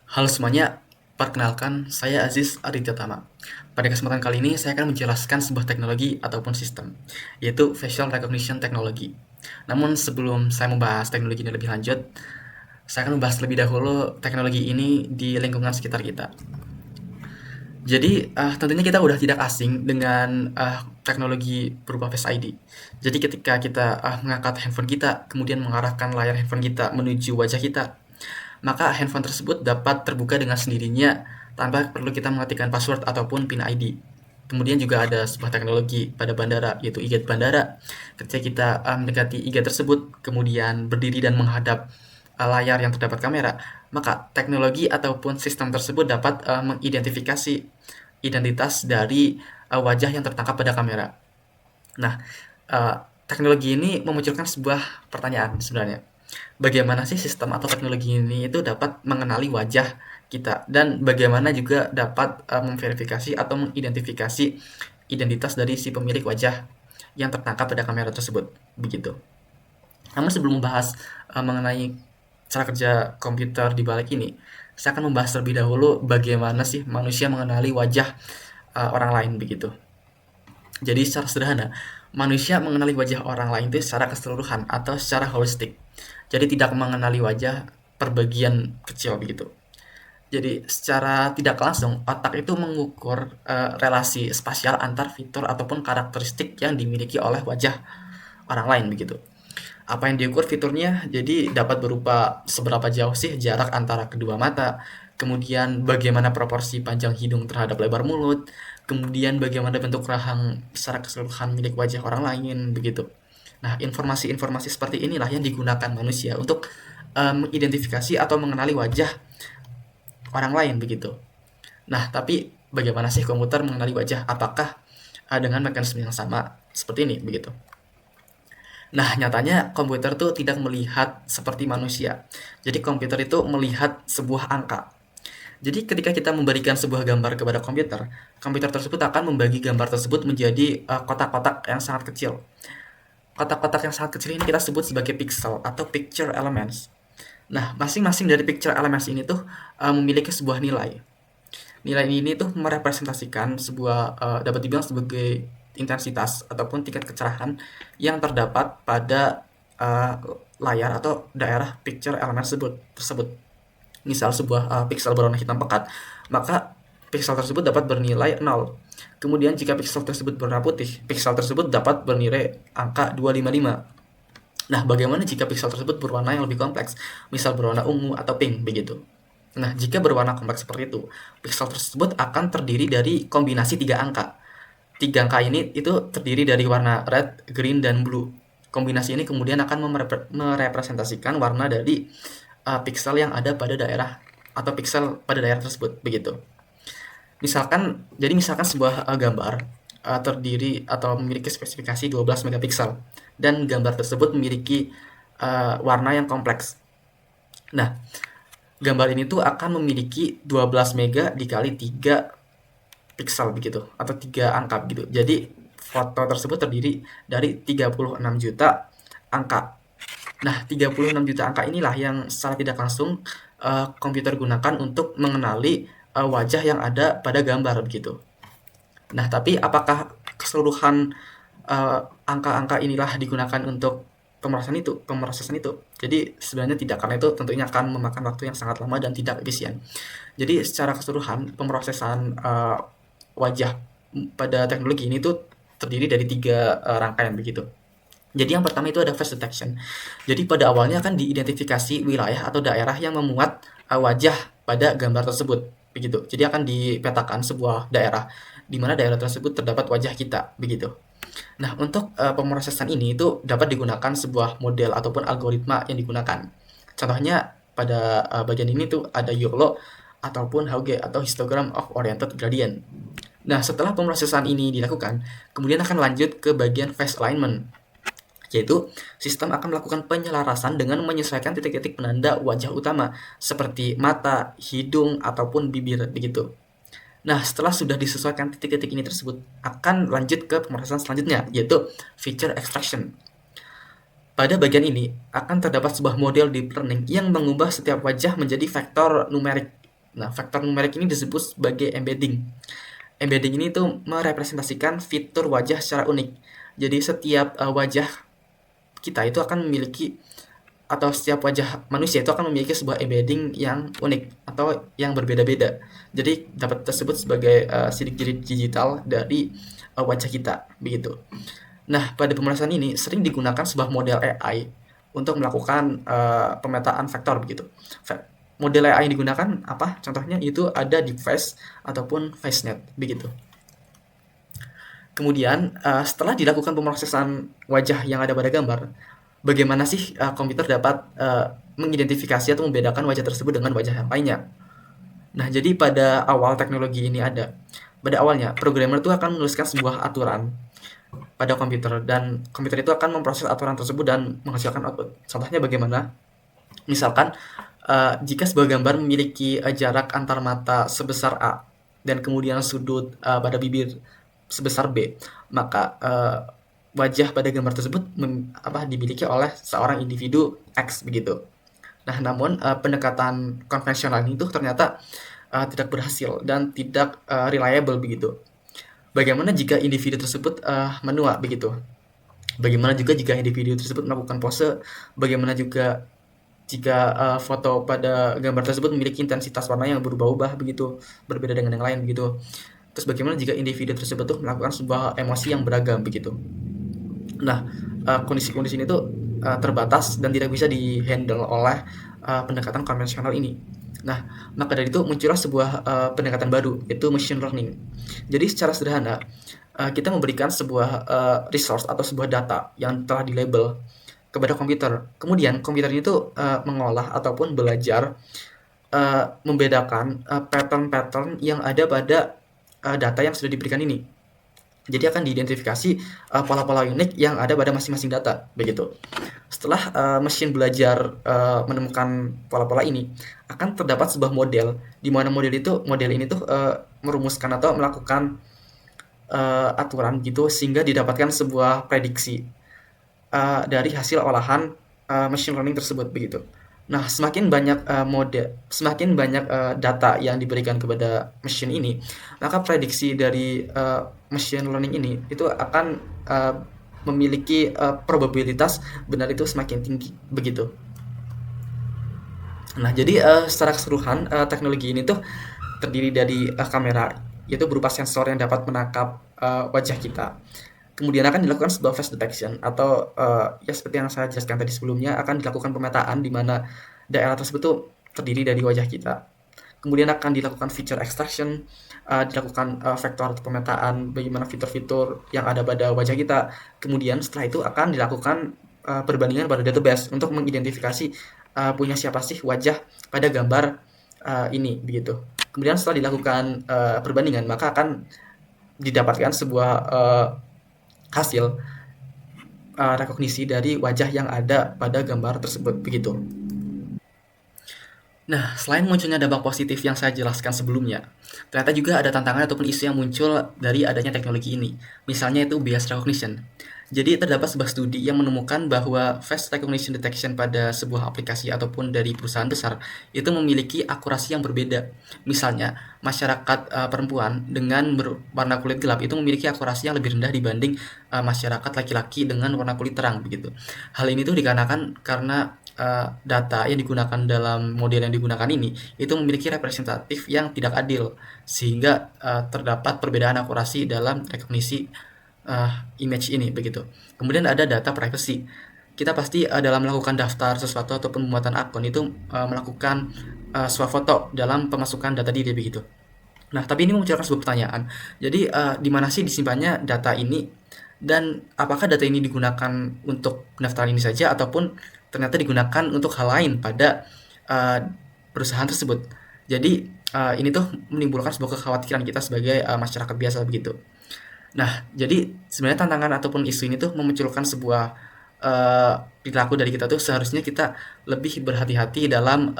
Halo semuanya, perkenalkan saya Aziz Aditya Tama. Pada kesempatan kali ini saya akan menjelaskan sebuah teknologi ataupun sistem, yaitu Facial Recognition Technology. Namun sebelum saya membahas teknologi ini lebih lanjut, saya akan membahas lebih dahulu teknologi ini di lingkungan sekitar kita. Jadi tentunya kita udah tidak asing dengan teknologi berupa Face ID. Jadi ketika kita mengangkat handphone kita, kemudian mengarahkan layar handphone kita menuju wajah kita, maka handphone tersebut dapat terbuka dengan sendirinya tanpa perlu kita mengetikkan password ataupun PIN ID. Kemudian juga ada sebuah teknologi pada bandara, yaitu e-gate bandara. Ketika kita mendekati e-gate tersebut, kemudian berdiri dan menghadap layar yang terdapat kamera, maka teknologi ataupun sistem tersebut dapat mengidentifikasi identitas dari wajah yang tertangkap pada kamera. Nah, teknologi ini memunculkan sebuah pertanyaan sebenarnya. Bagaimana sih sistem atau teknologi ini itu dapat mengenali wajah kita dan bagaimana juga dapat memverifikasi atau mengidentifikasi identitas dari si pemilik wajah yang tertangkap pada kamera tersebut, begitu. Namun sebelum membahas mengenai cara kerja komputer di balik ini, saya akan membahas terlebih dahulu bagaimana sih manusia mengenali wajah orang lain, begitu. Jadi secara sederhana, manusia mengenali wajah orang lain itu secara keseluruhan atau secara holistik. Jadi tidak mengenali wajah per bagian kecil begitu. Jadi secara tidak langsung otak itu mengukur relasi spasial antar fitur ataupun karakteristik yang dimiliki oleh wajah orang lain begitu. Apa yang diukur fiturnya jadi dapat berupa seberapa jauh sih jarak antara kedua mata, kemudian bagaimana proporsi panjang hidung terhadap lebar mulut, kemudian bagaimana bentuk rahang secara keseluruhan milik wajah orang lain begitu. Nah, informasi-informasi seperti inilah yang digunakan manusia untuk mengidentifikasi atau mengenali wajah orang lain begitu. Nah, tapi bagaimana sih komputer mengenali wajah? Apakah dengan mekanisme yang sama seperti ini begitu? Nah, nyatanya komputer tuh tidak melihat seperti manusia. Jadi komputer itu melihat sebuah angka. Jadi ketika kita memberikan sebuah gambar kepada komputer, komputer tersebut akan membagi gambar tersebut menjadi kotak-kotak yang sangat kecil. Kotak-kotak yang sangat kecil ini kita sebut sebagai pixel atau picture elements. Nah, masing-masing dari picture elements ini tuh memiliki sebuah nilai. Nilai ini tuh merepresentasikan sebuah dapat dibilang sebagai intensitas ataupun tingkat kecerahan yang terdapat pada layar atau daerah picture element tersebut. Misal sebuah pixel berwarna hitam pekat, maka pixel tersebut dapat bernilai 0. Kemudian jika pixel tersebut berwarna putih, pixel tersebut dapat bernilai angka 255. Nah, bagaimana jika pixel tersebut berwarna yang lebih kompleks, misal berwarna ungu atau pink begitu? Nah, jika berwarna kompleks seperti itu, pixel tersebut akan terdiri dari kombinasi 3 angka. 3 angka ini itu terdiri dari warna red, green, dan blue. Kombinasi ini kemudian akan merepresentasikan warna dari pixel yang ada pada daerah atau pixel pada daerah tersebut begitu. Misalkan sebuah gambar terdiri atau memiliki spesifikasi 12 megapiksel dan gambar tersebut memiliki warna yang kompleks. Nah, gambar ini tuh akan memiliki 12 mega dikali 3 piksel begitu atau 3 angka begitu. Jadi foto tersebut terdiri dari 36 juta angka. Nah, 36 juta angka inilah yang secara tidak langsung komputer gunakan untuk mengenali wajah yang ada pada gambar begitu. Nah, tapi apakah keseluruhan angka-angka inilah digunakan untuk pemrosesan itu? Jadi sebenarnya tidak, karena itu tentunya akan memakan waktu yang sangat lama dan tidak efisien. Jadi secara keseluruhan pemrosesan wajah pada teknologi ini tuh terdiri dari 3 rangkaian begitu. Jadi yang pertama itu ada face detection. Jadi pada awalnya akan diidentifikasi wilayah atau daerah yang memuat wajah pada gambar tersebut begitu. Jadi akan dipetakan sebuah daerah di mana daerah tersebut terdapat wajah kita begitu. Nah, untuk pemrosesan ini itu dapat digunakan sebuah model ataupun algoritma yang digunakan. Contohnya pada bagian ini tuh ada YOLO ataupun Hauge atau Histogram of Oriented Gradient. Nah, setelah pemrosesan ini dilakukan, kemudian akan lanjut ke bagian face alignment, yaitu sistem akan melakukan penyelarasan dengan menyesuaikan titik-titik penanda wajah utama seperti mata, hidung, ataupun bibir begitu. Nah, setelah sudah disesuaikan titik-titik ini tersebut, akan lanjut ke pemrosesan selanjutnya, yaitu feature extraction. Pada bagian ini akan terdapat sebuah model deep learning yang mengubah setiap wajah menjadi vektor numerik. Nah, faktor numerik ini disebut sebagai embedding. Embedding ini tuh merepresentasikan fitur wajah secara unik. Jadi setiap wajah kita itu akan memiliki, atau setiap wajah manusia itu akan memiliki sebuah embedding yang unik atau yang berbeda-beda. Jadi dapat tersebut sebagai sidik-jari digital dari wajah kita, begitu. Nah, pada pemrosesan ini sering digunakan sebuah model AI untuk melakukan pemetaan vektor, begitu. Model AI yang digunakan apa? Contohnya itu ada deepface ataupun FaceNet, begitu. Kemudian setelah dilakukan pemrosesan wajah yang ada pada gambar, bagaimana sih komputer dapat mengidentifikasi atau membedakan wajah tersebut dengan wajah yang lainnya? Nah, jadi pada awal teknologi ini ada, pada awalnya programmer itu akan menuliskan sebuah aturan pada komputer, dan komputer itu akan memproses aturan tersebut dan menghasilkan output. Contohnya bagaimana? Misalkan jika sebuah gambar memiliki jarak antar mata sebesar A dan kemudian sudut pada bibir sebesar B, maka wajah pada gambar tersebut dimiliki oleh seorang individu X, begitu. Nah, namun pendekatan konvensional itu ternyata tidak berhasil dan tidak reliable, begitu. Bagaimana jika individu tersebut menua, begitu? Bagaimana juga jika individu tersebut melakukan pose? Bagaimana juga jika foto pada gambar tersebut memiliki intensitas warna yang berubah-ubah, begitu, berbeda dengan yang lain, begitu. Terus bagaimana jika individu tersebut tuh melakukan sebuah emosi yang beragam, begitu. Nah, kondisi-kondisi ini tuh terbatas dan tidak bisa di-handle oleh pendekatan konvensional ini. Nah, maka dari itu muncullah sebuah pendekatan baru, yaitu machine learning. Jadi secara sederhana, kita memberikan sebuah resource atau sebuah data yang telah di-label kepada komputer. Kemudian komputer ini tuh mengolah ataupun belajar membedakan pattern-pattern yang ada pada data yang sudah diberikan ini. Jadi akan diidentifikasi pola-pola unik yang ada pada masing-masing data, begitu. Setelah mesin belajar menemukan pola-pola ini, akan terdapat sebuah model, di mana model ini tuh merumuskan atau melakukan aturan gitu, sehingga didapatkan sebuah prediksi dari hasil olahan machine learning tersebut, begitu. Nah, semakin banyak data yang diberikan kepada mesin ini, maka prediksi dari machine learning ini itu akan memiliki probabilitas benar itu semakin tinggi, begitu. Nah, jadi secara keseluruhan teknologi ini tuh terdiri dari kamera, yaitu berupa sensor yang dapat menangkap wajah kita. Kemudian akan dilakukan sebuah face detection atau ya seperti yang saya jelaskan tadi sebelumnya, akan dilakukan pemetaan di mana daerah tersebut tuh terdiri dari wajah kita. Kemudian akan dilakukan feature extraction, dilakukan vektor pemetaan bagaimana fitur-fitur yang ada pada wajah kita. Kemudian setelah itu akan dilakukan perbandingan pada database untuk mengidentifikasi punya siapa sih wajah pada gambar ini, begitu. Kemudian setelah dilakukan perbandingan, maka akan didapatkan sebuah hasil rekognisi dari wajah yang ada pada gambar tersebut, begitu. Nah, selain munculnya dampak positif yang saya jelaskan sebelumnya, ternyata juga ada tantangan ataupun isu yang muncul dari adanya teknologi ini. Misalnya itu bias recognition. Jadi terdapat sebuah studi yang menemukan bahwa face recognition detection pada sebuah aplikasi ataupun dari perusahaan besar itu memiliki akurasi yang berbeda. Misalnya, masyarakat perempuan dengan berwarna kulit gelap itu memiliki akurasi yang lebih rendah dibanding masyarakat laki-laki dengan warna kulit terang, begitu. Hal ini tuh dikarenakan karena data yang digunakan dalam model yang digunakan ini itu memiliki representatif yang tidak adil, sehingga terdapat perbedaan akurasi dalam rekognisi image ini, begitu. Kemudian ada data privacy. Kita pasti dalam melakukan daftar sesuatu ataupun pembuatan akun itu melakukan swafoto dalam pemasukan data diri, begitu. Nah, tapi ini memunculkan sebuah pertanyaan. Jadi di mana sih disimpannya data ini, dan apakah data ini digunakan untuk pendaftaran ini saja ataupun ternyata digunakan untuk hal lain pada perusahaan tersebut. Jadi ini tuh menimbulkan sebuah kekhawatiran kita sebagai masyarakat biasa, begitu. Nah, jadi sebenarnya tantangan ataupun isu ini tuh memunculkan sebuah perilaku dari kita tuh seharusnya kita lebih berhati-hati dalam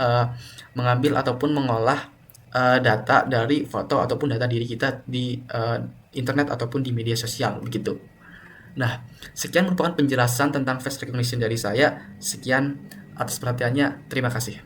mengambil ataupun mengolah data dari foto ataupun data diri kita di internet ataupun di media sosial, begitu. Nah, sekian merupakan penjelasan tentang face recognition dari saya. Sekian atas perhatiannya. Terima kasih.